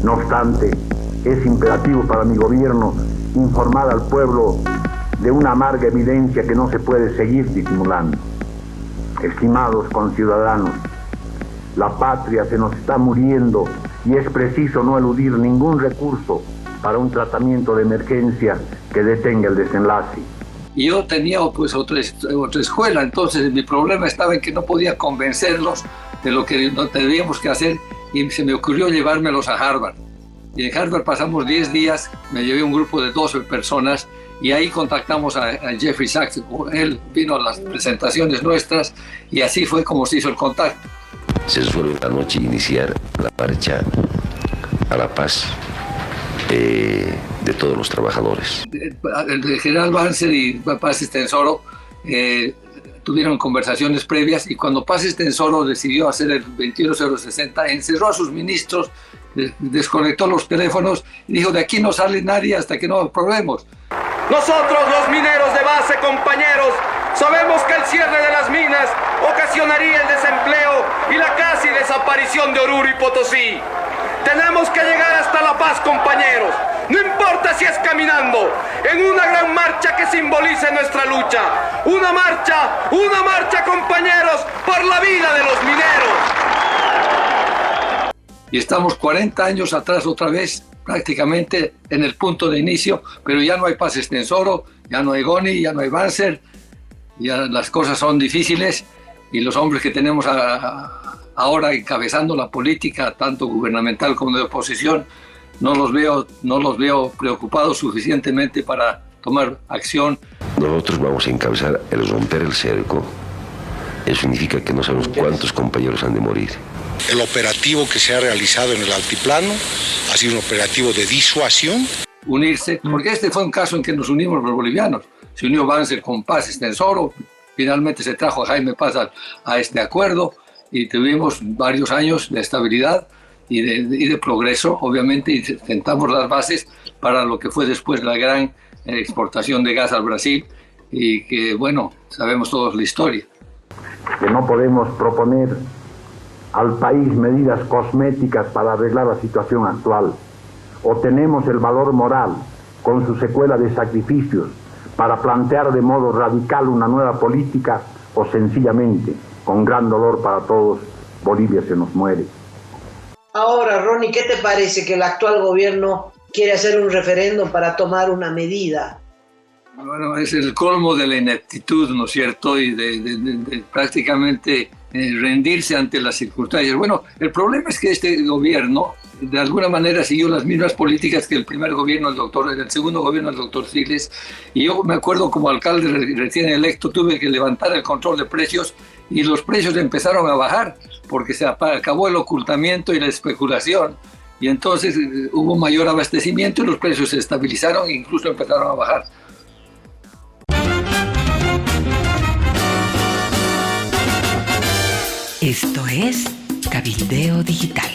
No obstante, es imperativo para mi gobierno informar al pueblo de una amarga evidencia que no se puede seguir disimulando. Estimados conciudadanos, la patria se nos está muriendo y es preciso no eludir ningún recurso para un tratamiento de emergencia que detenga el desenlace. Y yo tenía pues otra escuela, entonces mi problema estaba en que no podía convencerlos de lo que teníamos que hacer y se me ocurrió llevármelos a Harvard. Y en Harvard pasamos 10 días, me llevé un grupo de 12 personas y ahí contactamos a Jeffrey Sachs. Él vino a las presentaciones nuestras y así fue como se hizo el contacto. Se suele esta noche iniciar la marcha a la paz de todos los trabajadores. El general Banzer y Paz Estenssoro tuvieron conversaciones previas y cuando Paz Estenssoro decidió hacer el 21060, encerró a sus ministros, desconectó los teléfonos y dijo: de aquí no sale nadie hasta que no aprobemos. Nosotros, los mineros de base, compañeros, sabemos que el cierre de las minas ocasionaría el desempleo y la casi desaparición de Oruro y Potosí. Tenemos que llegar hasta La Paz, compañeros. No importa si es caminando, en una gran marcha que simbolice nuestra lucha. Una marcha, compañeros, por la vida de los mineros. Y estamos 40 años atrás otra vez, prácticamente en el punto de inicio, pero ya no hay Paz Estenssoro, ya no hay Goni, ya no hay Banzer, ya las cosas son difíciles y los hombres que tenemos ahora encabezando la política, tanto gubernamental como de oposición, no los veo preocupados suficientemente para tomar acción. Nosotros vamos a encabezar el romper el cerco. Eso significa que no sabemos cuántos compañeros han de morir. El operativo que se ha realizado en el altiplano ha sido un operativo de disuasión. Unirse, porque este fue un caso en que nos unimos los bolivianos. Se unió Banzer con Paz Estenssoro, finalmente se trajo a Jaime Paz a este acuerdo y tuvimos varios años de estabilidad y de progreso, obviamente, y sentamos las bases para lo que fue después la gran exportación de gas al Brasil y que, bueno, sabemos todos la historia. Que no podemos proponer al país medidas cosméticas para arreglar la situación actual. O tenemos el valor moral, con su secuela de sacrificios, para plantear de modo radical una nueva política, o sencillamente, con gran dolor para todos, Bolivia se nos muere. Ahora, Ronnie, ¿qué te parece que el actual gobierno quiere hacer un referéndum para tomar una medida? Bueno, es el colmo de la ineptitud, ¿no es cierto? Y de prácticamente rendirse ante las circunstancias. Bueno, el problema es que este gobierno, de alguna manera, siguió las mismas políticas que el primer gobierno el segundo gobierno del doctor Siles. Y yo me acuerdo, como alcalde recién electo, tuve que levantar el control de precios y los precios empezaron a bajar porque se acabó el ocultamiento y la especulación. Y entonces hubo mayor abastecimiento y los precios se estabilizaron e incluso empezaron a bajar. Esto es Cabildeo Digital.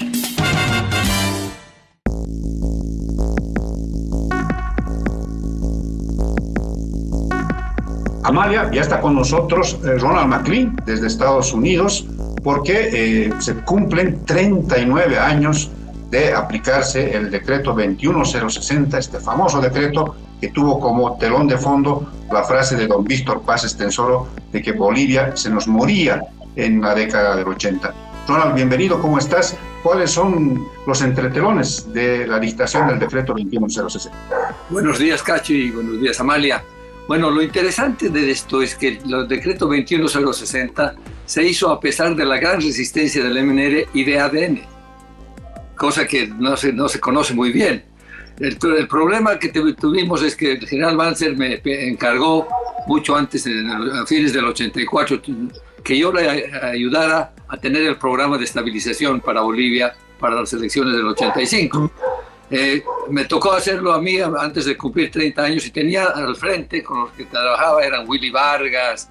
Amalia, ya está con nosotros Ronald McLean desde Estados Unidos porque se cumplen 39 años de aplicarse el decreto 21060, este famoso decreto que tuvo como telón de fondo la frase de don Víctor Paz Estenssoro de que Bolivia se nos moría en la década del 80. Ronald, bienvenido, ¿cómo estás? ¿Cuáles son los entretelones de la dictación del decreto 21060? Buenos días, Cacho, y buenos días, Amalia. Bueno, lo interesante de esto es que el decreto 21060 se hizo a pesar de la gran resistencia del MNR y de ADN, cosa que no se conoce muy bien. El problema que tuvimos es que el general Banzer me encargó mucho antes, a fines del 84, que yo le ayudara a tener el programa de estabilización para Bolivia para las elecciones del 85. Me tocó hacerlo a mí antes de cumplir 30 años y tenía al frente con los que trabajaba eran Willy Vargas,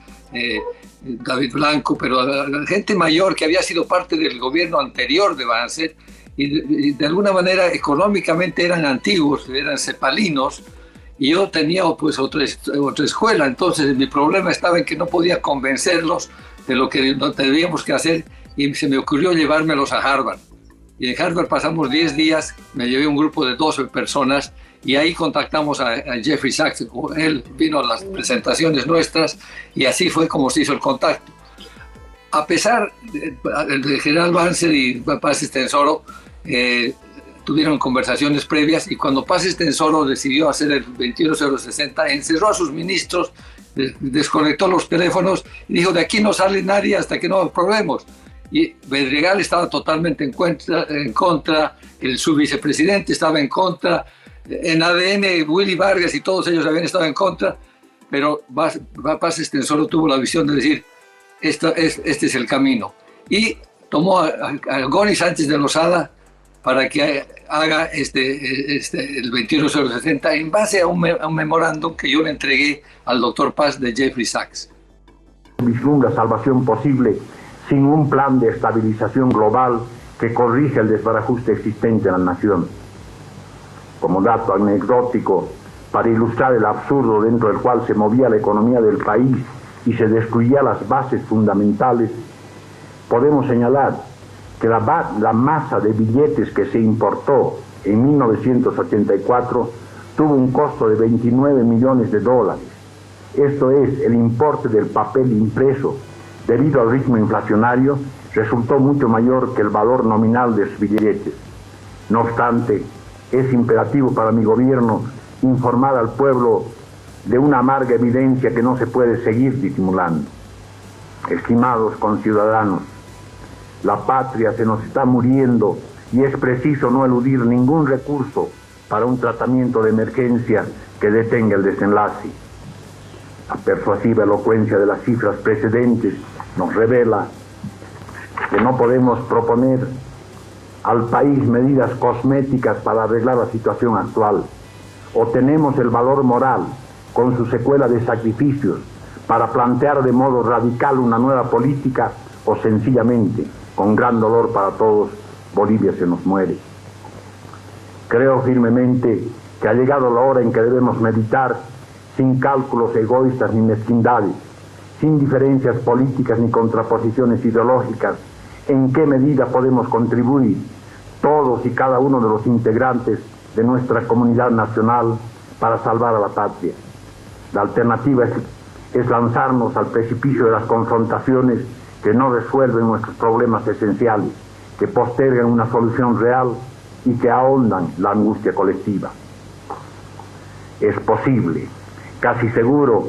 David Blanco, pero gente mayor que había sido parte del gobierno anterior de Banzer y de alguna manera económicamente eran antiguos, eran cepalinos, y yo tenía pues otra escuela. Entonces mi problema estaba en que no podía convencerlos de lo que teníamos que hacer y se me ocurrió llevármelos a Harvard. Y en Harvard pasamos 10 días, me llevé un grupo de 12 personas y ahí contactamos a Jeffrey Sachs. Él vino a las presentaciones nuestras y así fue como se hizo el contacto. A pesar del general Banzer y Paz Estenssoro tuvieron conversaciones previas, y cuando Paz Estenssoro decidió hacer el 21060, encerró a sus ministros, desconectó los teléfonos y dijo: de aquí no sale nadie hasta que no aprobemos. Y Bedregal estaba totalmente en contra, su vicepresidente estaba en contra, en ADN Willy Vargas y todos ellos habían estado en contra, pero Paz Estenssoro tuvo la visión de decir: este es el camino. Y tomó a Goni Sánchez de Lozada para que haga el 21060 en base a un memorándum que yo le entregué al doctor Paz de Jeffrey Sachs. Vislumbra salvación posible sin un plan de estabilización global que corrija el desbarajuste existente en la nación. Como dato anecdótico, para ilustrar el absurdo dentro del cual se movía la economía del país y se destruía las bases fundamentales, podemos señalar que la masa de billetes que se importó en 1984 tuvo un costo de $29 millones. Esto es, el importe del papel impreso, debido al ritmo inflacionario, resultó mucho mayor que el valor nominal de sus billetes. No obstante, es imperativo para mi gobierno informar al pueblo de una amarga evidencia que no se puede seguir disimulando. Estimados conciudadanos, la patria se nos está muriendo y es preciso no eludir ningún recurso para un tratamiento de emergencia que detenga el desenlace. La persuasiva elocuencia de las cifras precedentes nos revela que no podemos proponer al país medidas cosméticas para arreglar la situación actual. O tenemos el valor moral, con su secuela de sacrificios, para plantear de modo radical una nueva política, o sencillamente, con gran dolor para todos, Bolivia se nos muere. Creo firmemente que ha llegado la hora en que debemos meditar, sin cálculos egoístas ni mezquindades, sin diferencias políticas ni contraposiciones ideológicas, en qué medida podemos contribuir todos y cada uno de los integrantes de nuestra comunidad nacional para salvar a la patria. La alternativa es lanzarnos al precipicio de las confrontaciones que no resuelven nuestros problemas esenciales, que postergan una solución real y que ahondan la angustia colectiva. Es posible, casi seguro,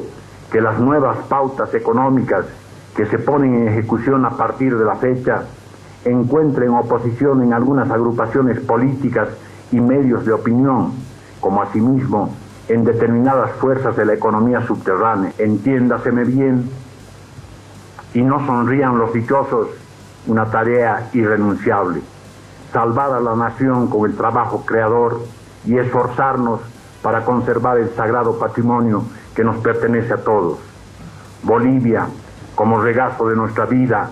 que las nuevas pautas económicas que se ponen en ejecución a partir de la fecha encuentren oposición en algunas agrupaciones políticas y medios de opinión, como asimismo en determinadas fuerzas de la economía subterránea. Entiéndaseme bien, y no sonrían los dichosos, una tarea irrenunciable: salvar a la nación con el trabajo creador y esforzarnos para conservar el sagrado patrimonio que nos pertenece a todos. Bolivia, como regazo de nuestra vida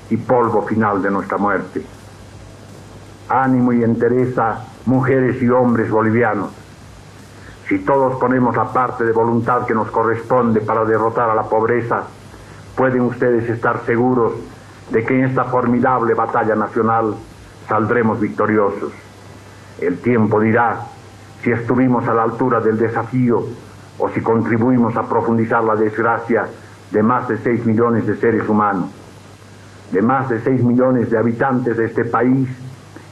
y polvo final de nuestra muerte. Ánimo y entereza, mujeres y hombres bolivianos. Si todos ponemos la parte de voluntad que nos corresponde para derrotar a la pobreza, pueden ustedes estar seguros de que en esta formidable batalla nacional saldremos victoriosos. El tiempo dirá si estuvimos a la altura del desafío o si contribuimos a profundizar la desgracia de más de 6 millones de seres humanos, de más de 6 millones de habitantes de este país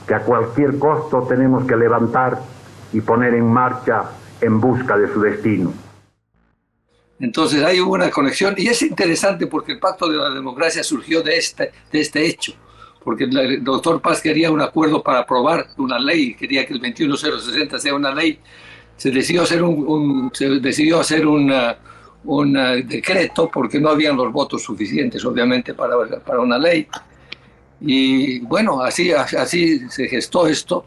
que a cualquier costo tenemos que levantar y poner en marcha en busca de su destino. Entonces hay una conexión, y es interesante porque el Pacto de la Democracia surgió de este hecho, porque el doctor Paz quería un acuerdo para aprobar una ley, quería que el 21060 sea una ley. Se decidió hacer un decreto porque no habían los votos suficientes, obviamente, para una ley. Y bueno, así se gestó esto,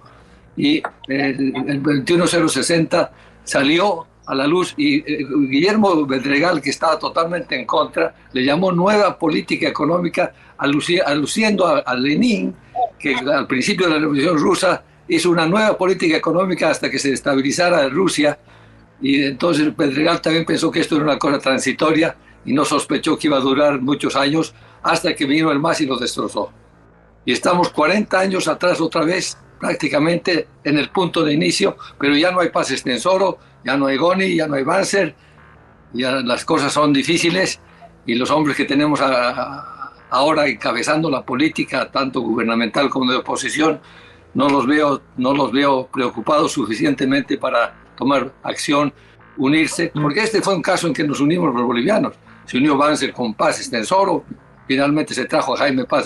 y el 21060 salió a la luz, y Guillermo Bedregal, que estaba totalmente en contra, le llamó nueva política económica, aluciendo a Lenin, que al principio de la Revolución Rusa hizo una nueva política económica hasta que se estabilizara Rusia. Y entonces Bedregal también pensó que esto era una cosa transitoria y no sospechó que iba a durar muchos años, hasta que vino el MAS y lo destrozó. Y estamos 40 años atrás otra vez, prácticamente en el punto de inicio, pero ya no hay Paz Estenssoro, ya no hay Goni, ya no hay Banzer, ya las cosas son difíciles y los hombres que tenemos ahora encabezando la política, tanto gubernamental como de oposición, no los veo preocupados suficientemente para tomar acción, unirse, porque este fue un caso en que nos unimos los bolivianos. Se unió Banzer con Paz Estenssoro, finalmente se trajo a Jaime Paz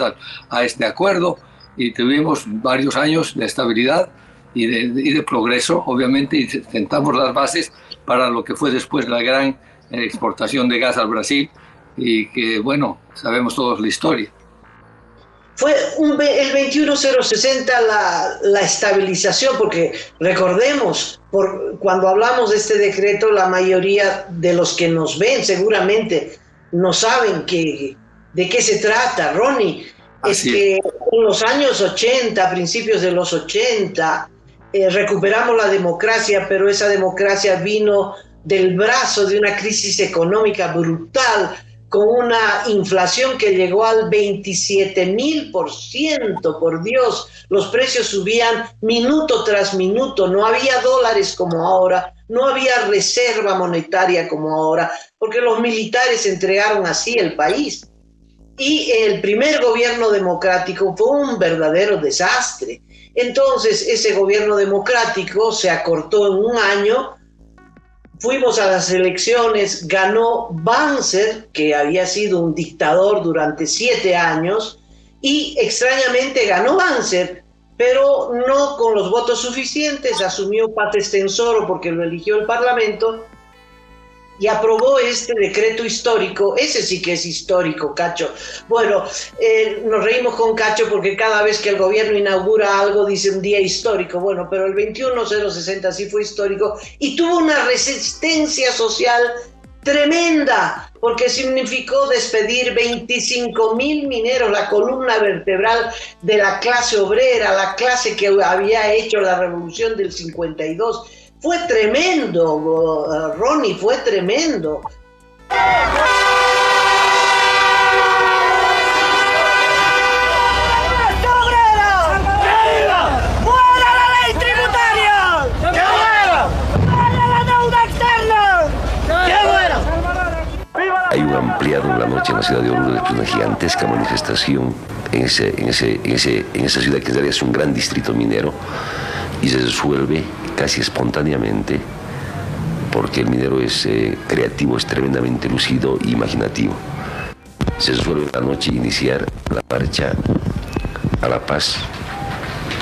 a este acuerdo y tuvimos varios años de estabilidad y de progreso, obviamente, y sentamos las bases para lo que fue después la gran exportación de gas al Brasil y que, bueno, sabemos todos la historia. Fue el 21060 la estabilización, porque recordemos, cuando hablamos de este decreto, la mayoría de los que nos ven seguramente no saben de qué se trata, Ronnie. Es que en los años 80, principios de los 80, recuperamos la democracia, pero esa democracia vino del brazo de una crisis económica brutal, con una inflación que llegó al 27.000%, por Dios, los precios subían minuto tras minuto, no había dólares como ahora, no había reserva monetaria como ahora, porque los militares entregaron así el país. Y el primer gobierno democrático fue un verdadero desastre. Entonces, ese gobierno democrático se acortó en un año. Fuimos a las elecciones, ganó Banzer, que había sido un dictador durante 7 años, y extrañamente ganó Banzer, pero no con los votos suficientes. Asumió Paz Estenssoro porque lo eligió el Parlamento y aprobó este decreto histórico. Ese sí que es histórico, Cacho. Bueno, nos reímos con Cacho porque cada vez que el gobierno inaugura algo dice un día histórico. Bueno, pero el 21060 sí fue histórico y tuvo una resistencia social tremenda, porque significó despedir 25.000 mineros, la columna vertebral de la clase obrera, la clase que había hecho la revolución del 52. Fue tremendo, Ronnie, fue tremendo. Hay un ampliado en la noche en la ciudad de Oruro, después una gigantesca manifestación en esa ciudad que en realidad es un gran distrito minero y se resuelve casi espontáneamente porque el minero es creativo, es tremendamente lúcido e imaginativo. Se resuelve en la noche iniciar la marcha a la paz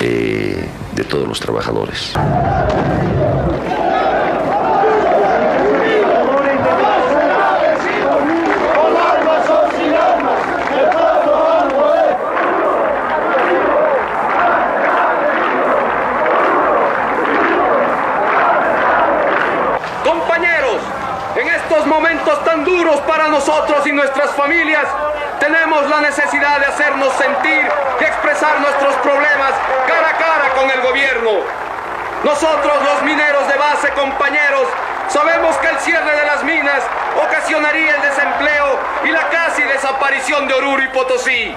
de todos los trabajadores. Momentos tan duros para nosotros y nuestras familias, tenemos la necesidad de hacernos sentir y expresar nuestros problemas cara a cara con el gobierno. Nosotros, los mineros de base, compañeros, sabemos que el cierre de las minas ocasionaría el desempleo y la casi desaparición de Oruro y Potosí.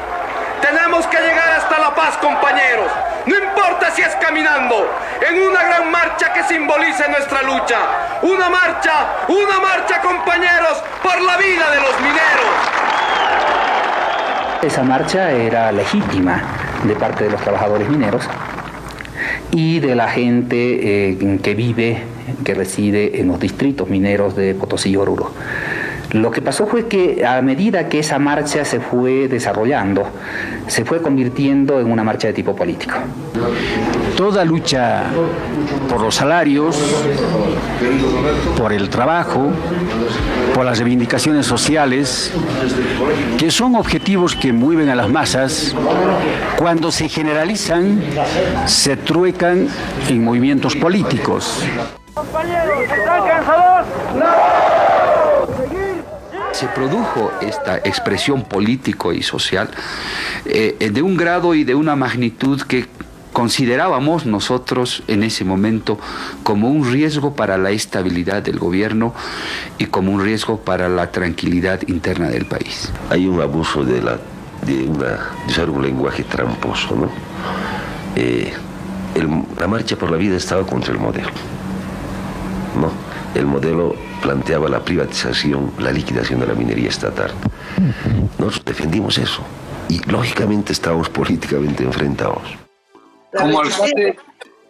Tenemos que llegar hasta La Paz, compañeros. No importa si es caminando, en una gran marcha que simbolice nuestra lucha. Una marcha, compañeros, por la vida de los mineros. Esa marcha era legítima de parte de los trabajadores mineros y de la gente que reside en los distritos mineros de Potosí y Oruro. Lo que pasó fue que a medida que esa marcha se fue desarrollando, se fue convirtiendo en una marcha de tipo político. Toda lucha por los salarios, por el trabajo, por las reivindicaciones sociales, que son objetivos que mueven a las masas, cuando se generalizan, se truecan en movimientos políticos. Compañeros, ¿están cansados? ¡No! Se produjo esta expresión político y social de un grado y de una magnitud que considerábamos nosotros en ese momento como un riesgo para la estabilidad del gobierno y como un riesgo para la tranquilidad interna del país. Hay un abuso de la usar un lenguaje tramposo, ¿no? La Marcha por la Vida estaba contra el modelo, ¿no? El modelo planteaba la privatización, la liquidación de la minería estatal. Nosotros defendimos eso y lógicamente estábamos políticamente enfrentados.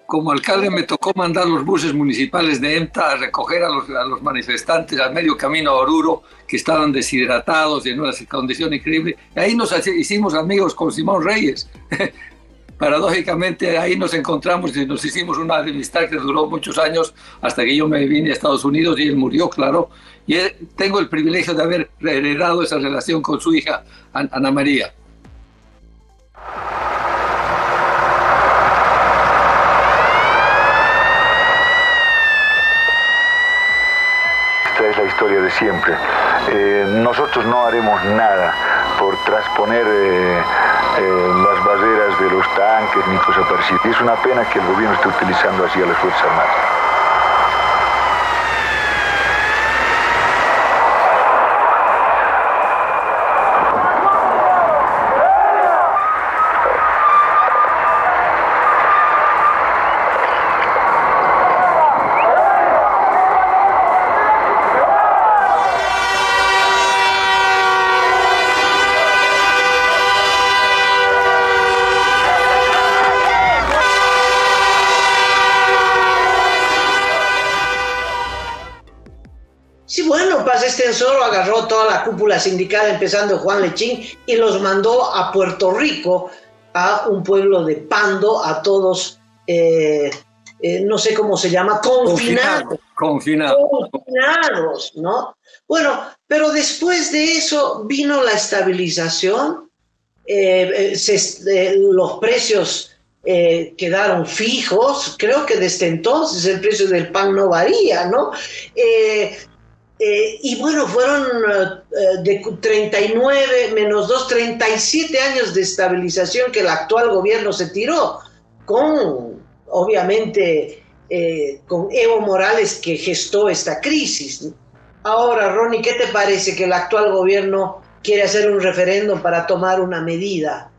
Como alcalde me tocó mandar los buses municipales de EMTA a recoger a los manifestantes al medio camino a Oruro, que estaban deshidratados y en una condición increíble. Y ahí nos hicimos amigos con Simón Reyes. Paradójicamente ahí nos encontramos y nos hicimos una amistad que duró muchos años hasta que yo me vine a Estados Unidos y él murió, claro. Y tengo el privilegio de haber heredado esa relación con su hija, Ana María. Esta es la historia de siempre. Nosotros no haremos nada por trasponer las barreras de los tanques ni cosa parecida. Es una pena que el gobierno esté utilizando así a las Fuerzas Armadas. Extensoro agarró toda la cúpula sindical, empezando Juan Lechín, y los mandó a Puerto Rico, a un pueblo de Pando, a todos, no sé cómo se llama, confinados, ¿no? Bueno, pero después de eso vino la estabilización, los precios quedaron fijos, creo que desde entonces el precio del pan no varía, ¿no? Y bueno, fueron de 39 menos 2, 37 años de estabilización que el actual gobierno se tiró, con, obviamente, con Evo Morales que gestó esta crisis. Ahora, Ronnie, ¿qué te parece que el actual gobierno quiere hacer un referéndum para tomar una medida?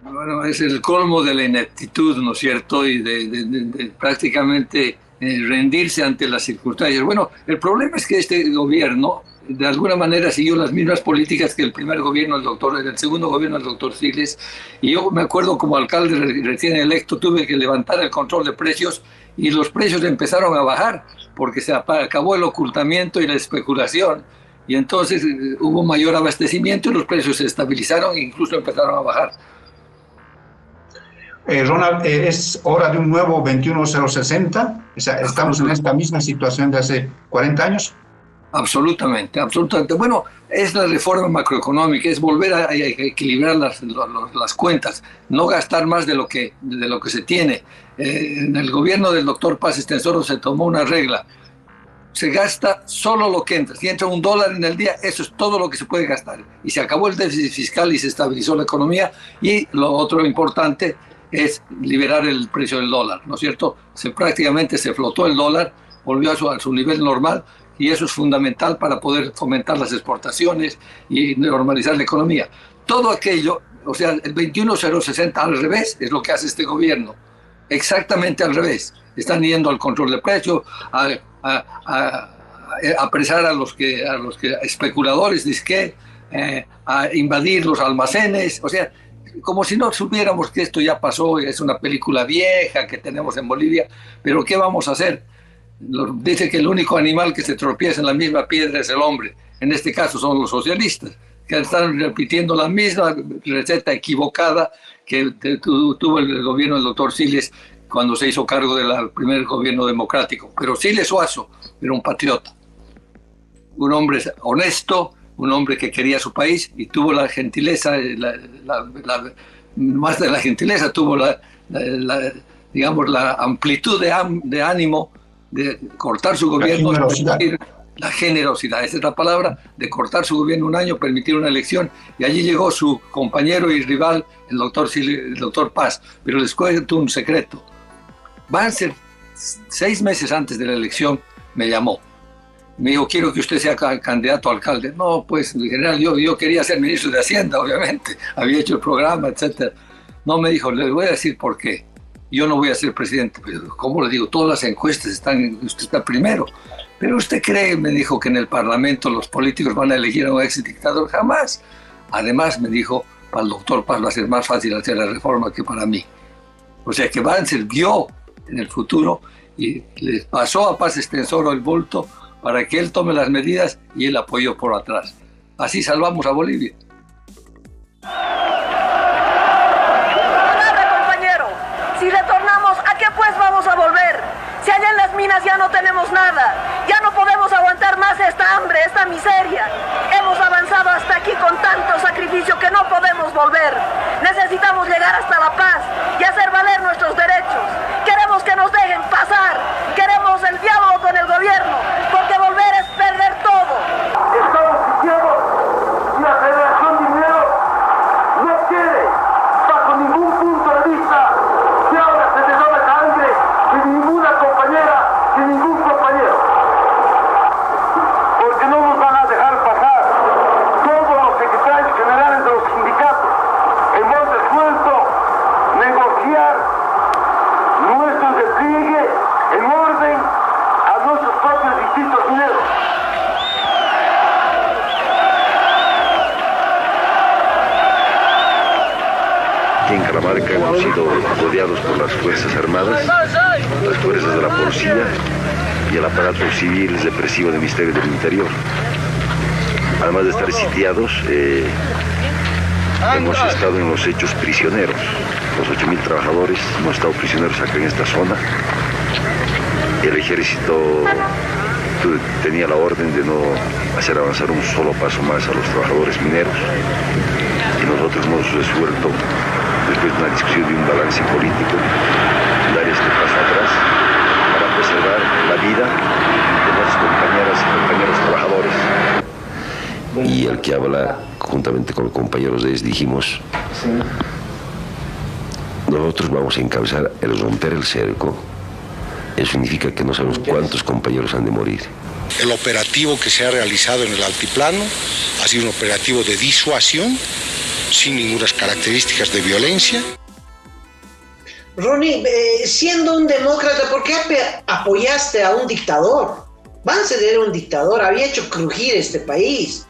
Bueno, es el colmo de la ineptitud, ¿no es cierto? Y de prácticamente rendirse ante las circunstancias. Bueno, el problema es que este gobierno de alguna manera siguió las mismas políticas que el primer gobierno del segundo gobierno del doctor Siles, y yo me acuerdo como alcalde recién electo tuve que levantar el control de precios y los precios empezaron a bajar porque se acabó el ocultamiento y la especulación, y entonces hubo mayor abastecimiento y los precios se estabilizaron e incluso empezaron a bajar. Ronald, ¿es hora de un nuevo 21060? O sea, ¿estamos en esta misma situación de hace 40 años? Absolutamente, absolutamente. Bueno, es la reforma macroeconómica, es volver a equilibrar las cuentas, no gastar más de lo que se tiene. En el gobierno del doctor Paz Extensoro se tomó una regla: se gasta solo lo que entra. Si entra $1 en el día, eso es todo lo que se puede gastar. Y se acabó el déficit fiscal y se estabilizó la economía. Y lo otro importante es liberar el precio del dólar, ¿no es cierto? Prácticamente se flotó el dólar, volvió a su nivel normal, y eso es fundamental para poder fomentar las exportaciones y normalizar la economía. Todo aquello, o sea, el 21060 al revés es lo que hace este gobierno, exactamente al revés. Están yendo al control de precios, a apresar a los especuladores, a invadir los almacenes, o sea, como si no supiéramos que esto ya pasó, es una película vieja que tenemos en Bolivia, pero ¿qué vamos a hacer? Dice que el único animal que se tropieza en la misma piedra es el hombre. En este caso son los socialistas, que están repitiendo la misma receta equivocada que tuvo el gobierno del doctor Siles cuando se hizo cargo del primer gobierno democrático. Pero Siles Suazo era un patriota, un hombre honesto, un hombre que quería su país y tuvo la gentileza, más de la gentileza, tuvo la amplitud de ánimo de cortar su gobierno, la generosidad, esa es la palabra, de cortar su gobierno un año, permitir una elección, y allí llegó su compañero y rival, el doctor Paz. Pero les cuento un secreto: Banzer, 6 meses antes de la elección, me llamó Me dijo, quiero que usted sea candidato a alcalde. No, pues, general, yo quería ser ministro de Hacienda, obviamente. Había hecho el programa, etc. No, me dijo, le voy a decir por qué. Yo no voy a ser presidente. Pero, ¿cómo le digo? Todas las encuestas usted está primero. Pero usted cree, me dijo, que en el Parlamento los políticos van a elegir a un ex dictador. Jamás. Además, me dijo, para el doctor Paz va a ser más fácil hacer la reforma que para mí. O sea que Banzer vio en el futuro y le pasó a Paz Estenssoro el bulto para que él tome las medidas y él apoyó por atrás. Así salvamos a Bolivia. Nada, compañero. Si retornamos, ¿a qué pues vamos a volver? Si allá en las minas ya no tenemos nada, ya no podemos aguantar más esta hambre, esta miseria. Hemos avanzado hasta aquí con tanto sacrificio que no podemos volver. Necesitamos llegar hasta la paz y hacer valer nuestros derechos. Queremos que nos dejen pasar. Queremos el diálogo con el gobierno, porque volver es perder todo. Estamos sitiados y la Federación de Mineros no quiere, bajo ningún punto de vista, que ahora se derrame sangre de ninguna compañera, de ningún compañero. Porque no nos van a dejar pasar todos los secretarios generales de los sindicatos en monte suelto negociar nuestro despliegue en orden a nuestros propios distritos mineros. Aquí en Calamarca hemos sido rodeados por las Fuerzas Armadas, las fuerzas de la policía y el aparato civil represivo del Ministerio del Interior. Además de estar sitiados, hemos estado en los hechos prisioneros. Los 8.000 trabajadores hemos estado prisioneros acá en esta zona. El ejército tenía la orden de no hacer avanzar un solo paso más a los trabajadores mineros. Y nosotros hemos resuelto, después de una discusión de un balance político, dar este paso atrás para preservar la vida de nuestras compañeras y compañeros trabajadores. Y el que habla, juntamente con los compañeros de ES, dijimos, nosotros vamos a encabezar el romper el cerco. Eso significa que no sabemos cuántos compañeros han de morir. El operativo que se ha realizado en el altiplano ha sido un operativo de disuasión, sin ninguna características de violencia. Ronnie, siendo un demócrata, ¿por qué apoyaste a un dictador? Banzer era un dictador, había hecho crujir este país.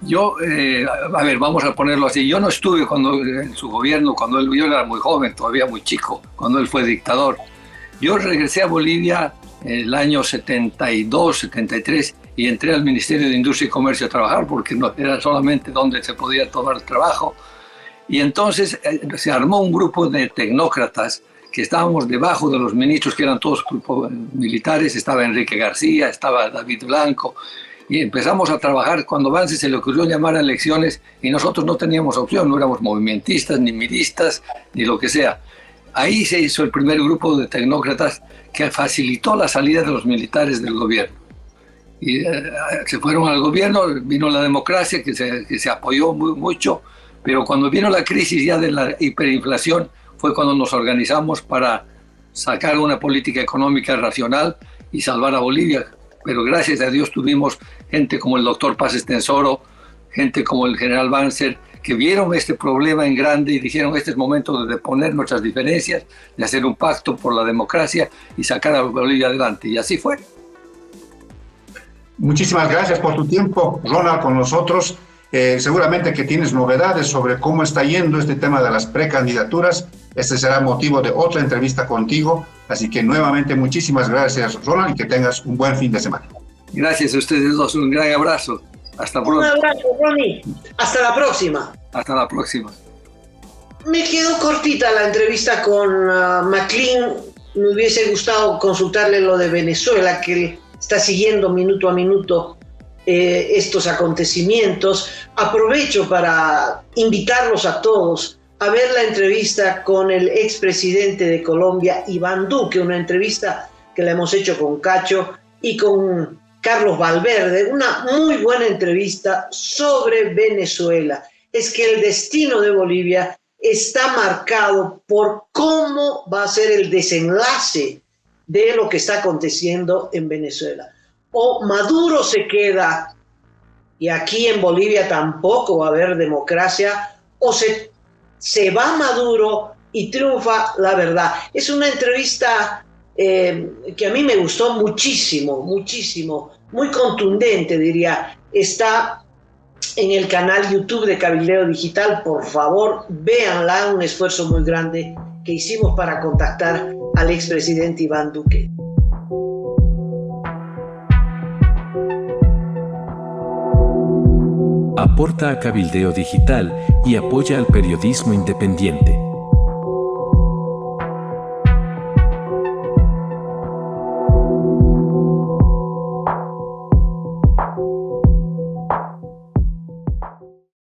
Yo, a ver, vamos a ponerlo así. Yo no estuve en su gobierno, yo era muy joven, todavía muy chico, cuando él fue dictador. Yo regresé a Bolivia en el año 72, 73 y entré al Ministerio de Industria y Comercio a trabajar porque no era solamente donde se podía tomar trabajo. Y entonces se armó un grupo de tecnócratas que estábamos debajo de los ministros, que eran todos grupos militares. Estaba Enrique García, estaba David Blanco, y empezamos a trabajar cuando Banzer se le ocurrió llamar a elecciones y nosotros no teníamos opción, no éramos movimentistas, ni milistas, ni lo que sea. Ahí se hizo el primer grupo de tecnócratas que facilitó la salida de los militares del gobierno. Y se fueron al gobierno, vino la democracia que se apoyó mucho, pero cuando vino la crisis ya de la hiperinflación fue cuando nos organizamos para sacar una política económica racional y salvar a Bolivia. Pero gracias a Dios tuvimos gente como el doctor Paz Estenssoro, gente como el general Banzer, que vieron este problema en grande y dijeron, este es momento de poner nuestras diferencias, de hacer un pacto por la democracia y sacar a Bolivia adelante. Y así fue. Muchísimas gracias por tu tiempo, Ronald, con nosotros. Seguramente que tienes novedades sobre cómo está yendo este tema de las precandidaturas. Este será motivo de otra entrevista contigo. Así que nuevamente muchísimas gracias, Ronald, y que tengas un buen fin de semana. Gracias a ustedes dos, un gran abrazo. Hasta pronto. Un abrazo, Ronnie. Hasta la próxima. Hasta la próxima. Me quedó cortita la entrevista con McLean. Me hubiese gustado consultarle lo de Venezuela, que está siguiendo minuto a minuto estos acontecimientos. Aprovecho para invitarlos a todos a ver la entrevista con el expresidente de Colombia, Iván Duque, una entrevista que la hemos hecho con Cacho y con Carlos Valverde, una muy buena entrevista sobre Venezuela. Es que el destino de Bolivia está marcado por cómo va a ser el desenlace de lo que está aconteciendo en Venezuela. o Maduro se queda y aquí en Bolivia tampoco va a haber democracia, o se va Maduro y triunfa la verdad. Es una entrevista que a mí me gustó muchísimo, muchísimo, muy contundente, diría. Está en el canal YouTube de Cabildeo Digital, por favor, véanla, un esfuerzo muy grande que hicimos para contactar al expresidente Iván Duque. Aporta a Cabildeo Digital y apoya al periodismo independiente.